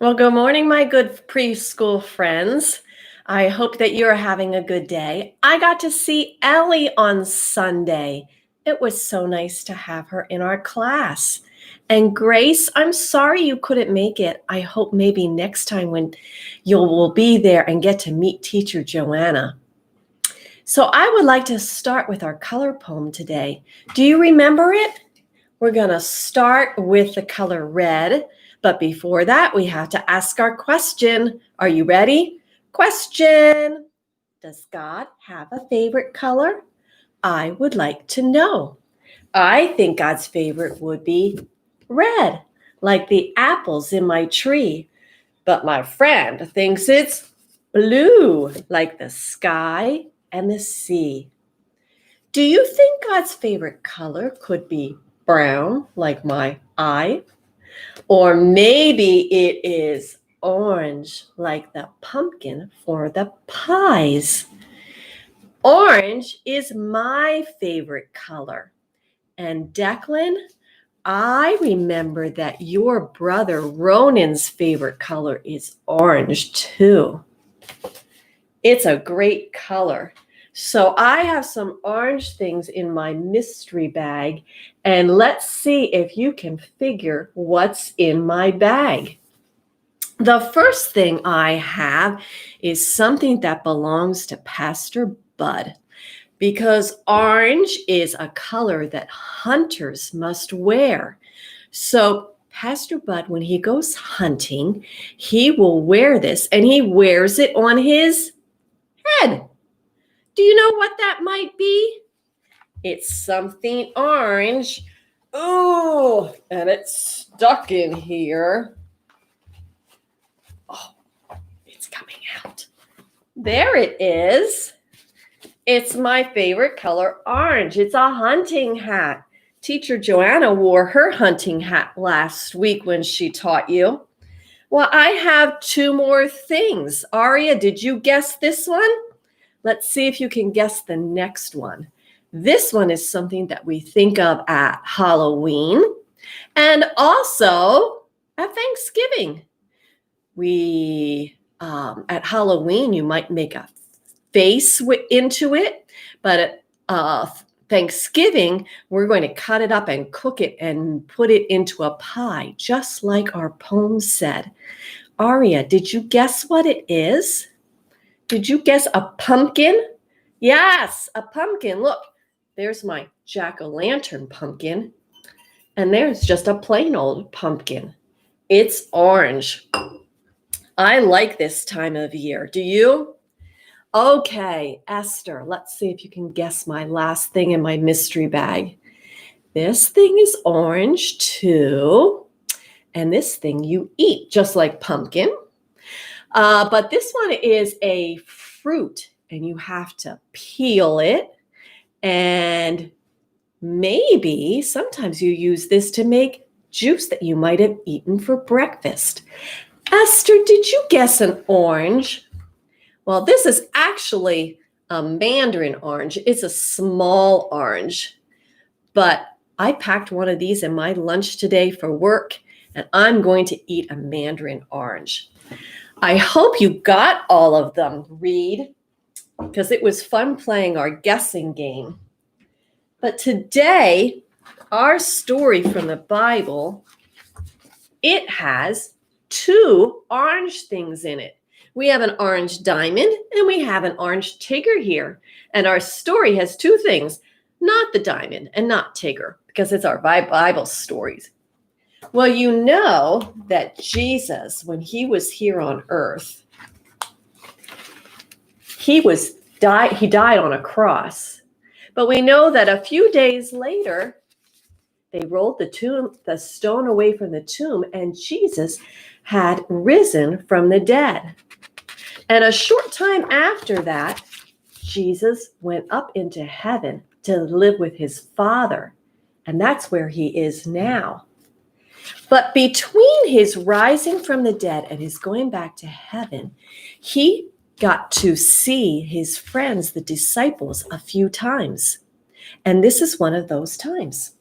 Well, good morning, my good preschool friends. I hope that you're having a good day. I got to see Ellie on Sunday. It was so nice to have her in our class. And Grace, I'm sorry you couldn't make it. I hope maybe next time when you will be there and get to meet teacher Joanna. So I would like to start with our color poem today. Do you remember it? We're going to start with the color red. But before that, we have to ask our question. Are you ready? Question. Does God have a favorite color? I would like to know. I think God's favorite would be red, like the apples in my tree. But my friend thinks it's blue, like the sky and the sea. Do you think God's favorite color could be brown, like my eye? Or maybe it is orange, like the pumpkin for the pies. Orange is my favorite color. And Declan, I remember that your brother Ronan's favorite color is orange too. It's a great color. So I have some orange things in my mystery bag, and let's see if you can figure what's in my bag. The first thing I have is something that belongs to Pastor Bud, because orange is a color that hunters must wear. So Pastor Bud, when he goes hunting, he will wear this, and he wears it on his head. Do you know what that might be? It's something orange. Oh, and it's stuck in here. Oh, it's coming out. There it is. It's my favorite color, orange. It's a hunting hat. Teacher Joanna wore her hunting hat last week when she taught you. Well, I have two more things. Aria, did you guess this one? Let's see if you can guess the next one. This one is something that we think of at Halloween and also at Thanksgiving. At Halloween, you might make a face into it, but at Thanksgiving, we're going to cut it up and cook it and put it into a pie, just like our poem said. Aria, did you guess what it is? Did you guess a pumpkin? Yes, a pumpkin. Look, there's my jack-o'-lantern pumpkin. And there's just a plain old pumpkin. It's orange. I like this time of year. Do you? Okay, Esther, let's see if you can guess my last thing in my mystery bag. This thing is orange too. And this thing you eat, just like pumpkin. But this one is a fruit, and you have to peel it. And maybe sometimes you use this to make juice that you might have eaten for breakfast. Esther, did you guess an orange? Well, this is actually a mandarin orange. It's a small orange. But I packed one of these in my lunch today for work, and I'm going to eat a mandarin orange. I hope you got all of them, Reed, because it was fun playing our guessing game. But today, our story from the Bible, it has two orange things in it. We have an orange diamond and we have an orange Tigger here. And our story has two things, not the diamond and not Tigger, because it's our Bible stories. Well, you know that Jesus, when he was here on earth, he died on a cross. But we know that a few days later, they rolled the stone away from the tomb, and Jesus had risen from the dead. And a short time after that, Jesus went up into heaven to live with his Father. And that's where he is now. But between his rising from the dead and his going back to heaven, he got to see his friends, the disciples, a few times. And this is one of those times.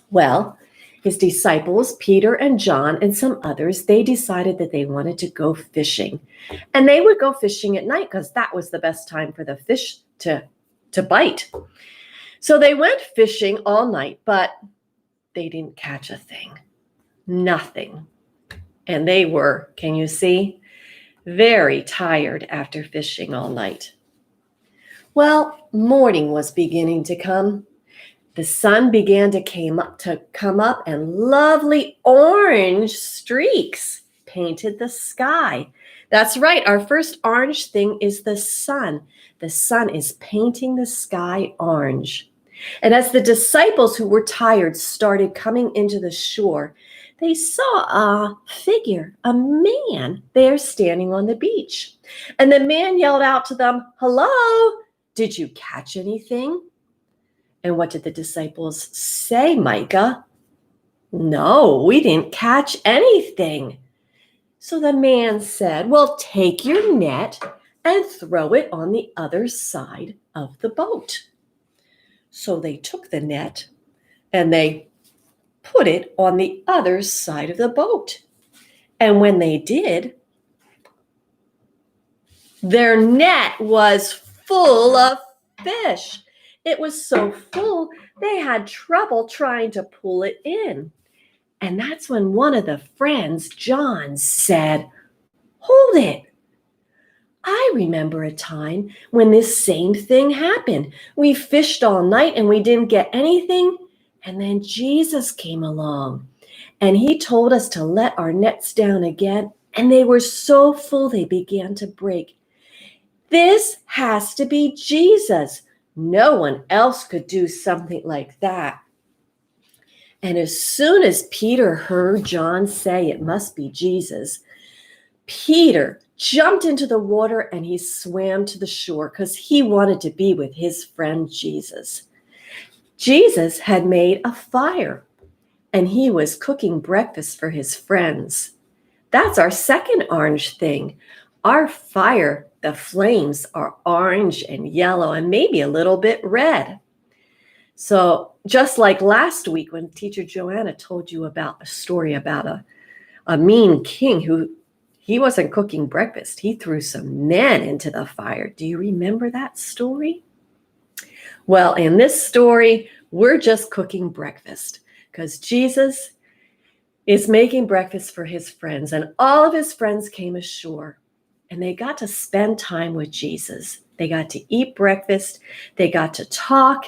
Well, his disciples, Peter and John and some others, they decided that they wanted to go fishing. And they would go fishing at night because that was the best time for the fish to bite. So they went fishing all night, but they didn't catch a thing. Nothing. And they were, can you see, very tired after fishing all night. Well, morning was beginning to come. The sun began to come up, and lovely orange streaks painted the sky. That's right. Our first orange thing is the sun. The sun is painting the sky orange. And as the disciples who were tired started coming into the shore, they saw a figure, a man there standing on the beach. And the man yelled out to them, "Hello, did you catch anything?" And what did the disciples say, Micah? "No, we didn't catch anything." So the man said, "Well, take your net and throw it on the other side of the boat." So they took the net and they put it on the other side of the boat. And when they did, their net was full of fish. It was so full, they had trouble trying to pull it in. And that's when one of the friends, John, said, "Hold it. I remember a time when this same thing happened. We fished all night and we didn't get anything. And then Jesus came along and he told us to let our nets down again. And they were so full they began to break. This has to be Jesus. No one else could do something like that." And as soon as Peter heard John say it must be Jesus, Peter jumped into the water and he swam to the shore because he wanted to be with his friend Jesus. Jesus had made a fire and he was cooking breakfast for his friends. That's our second orange thing. Our fire, the flames are orange and yellow and maybe a little bit red. So just like last week when Teacher Joanna told you about a story about a mean king who he wasn't cooking breakfast. He threw some men into the fire. Do you remember that story? Well, in this story, we're just cooking breakfast because Jesus is making breakfast for his friends, and all of his friends came ashore and they got to spend time with Jesus. They got to eat breakfast, they got to talk,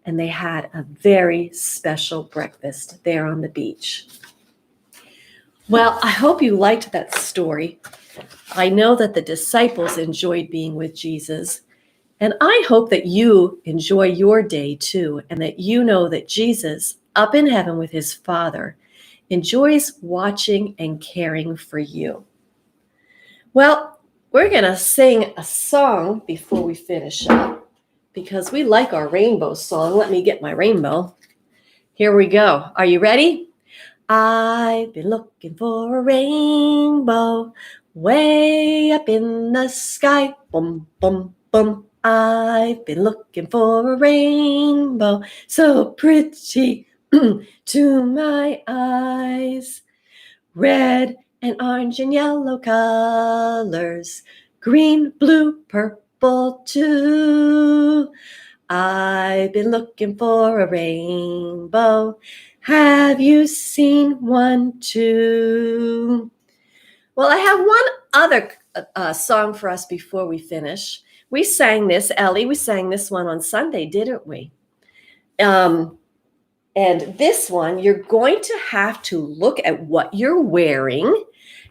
and they had a very special breakfast there on the beach. Well, I hope you liked that story. I know that the disciples enjoyed being with Jesus, and I hope that you enjoy your day too, and that you know that Jesus, up in heaven with his Father, enjoys watching and caring for you. Well, we're going to sing a song before we finish up because we like our rainbow song. Let me get my rainbow. Here we go. Are you ready? I've been looking for a rainbow way up in the sky. Boom, boom, boom. I've been looking for a rainbow so pretty to my eyes. Red and orange and yellow colors, green, blue, purple too. I've been looking for a rainbow. Have you seen one too? Well, I have one other song for us before we finish. We sang this, Ellie, we sang this one on Sunday, didn't we? And this one, you're going to have to look at what you're wearing,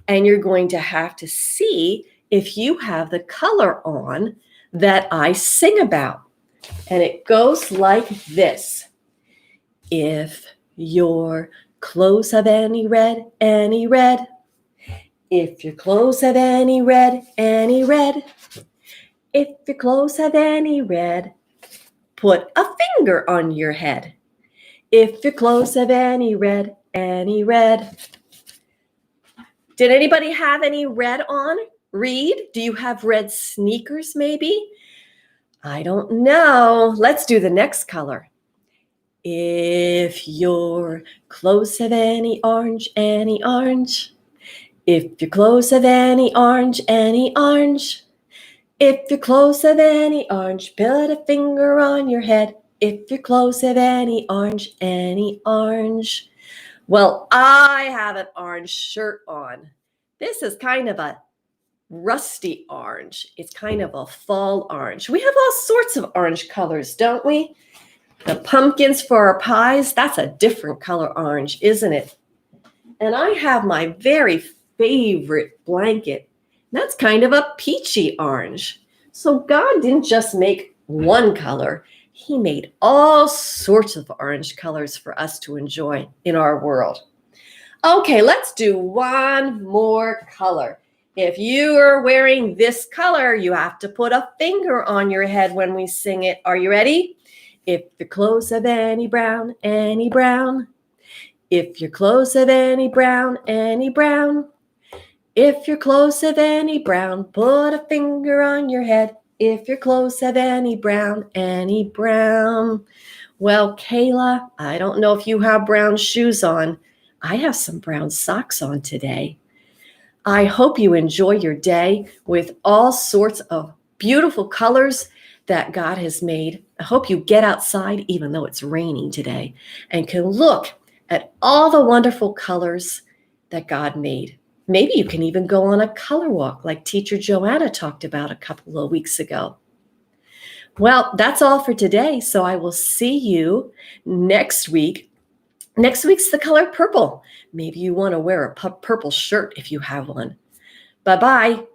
and you're going to have to see if you have the color on that I sing about. And it goes like this. If your clothes have any red, if your clothes have any red, if your clothes have any red, put a finger on your head. If your clothes have any red. Did anybody have any red on? Reed, do you have red sneakers maybe? I don't know. Let's do the next color. If your clothes have any orange, if your clothes have any orange, if your clothes have any orange, put a finger on your head. If your clothes have any orange, Well, I have an orange shirt on. This is kind of a rusty orange. It's kind of a fall orange. We have all sorts of orange colors, don't we? The pumpkins for our pies, that's a different color orange, isn't it? And I have my very favorite blanket. That's kind of a peachy orange. So God didn't just make one color. He made all sorts of orange colors for us to enjoy in our world. Okay, let's do one more color. If you are wearing this color, you have to put a finger on your head when we sing it. Are you ready? If your clothes have any brown, If your clothes have any brown, If your clothes have any brown, put a finger on your head. If your clothes have any brown, Well, Kayla, I don't know if you have brown shoes on. I have some brown socks on today. I hope you enjoy your day with all sorts of beautiful colors that God has made. I hope you get outside, even though it's raining today, and can look at all the wonderful colors that God made. Maybe you can even go on a color walk like Teacher Joanna talked about a couple of weeks ago. Well, that's all for today. So I will see you next week. Next week's the color purple. Maybe you want to wear a purple shirt if you have one. Bye-bye.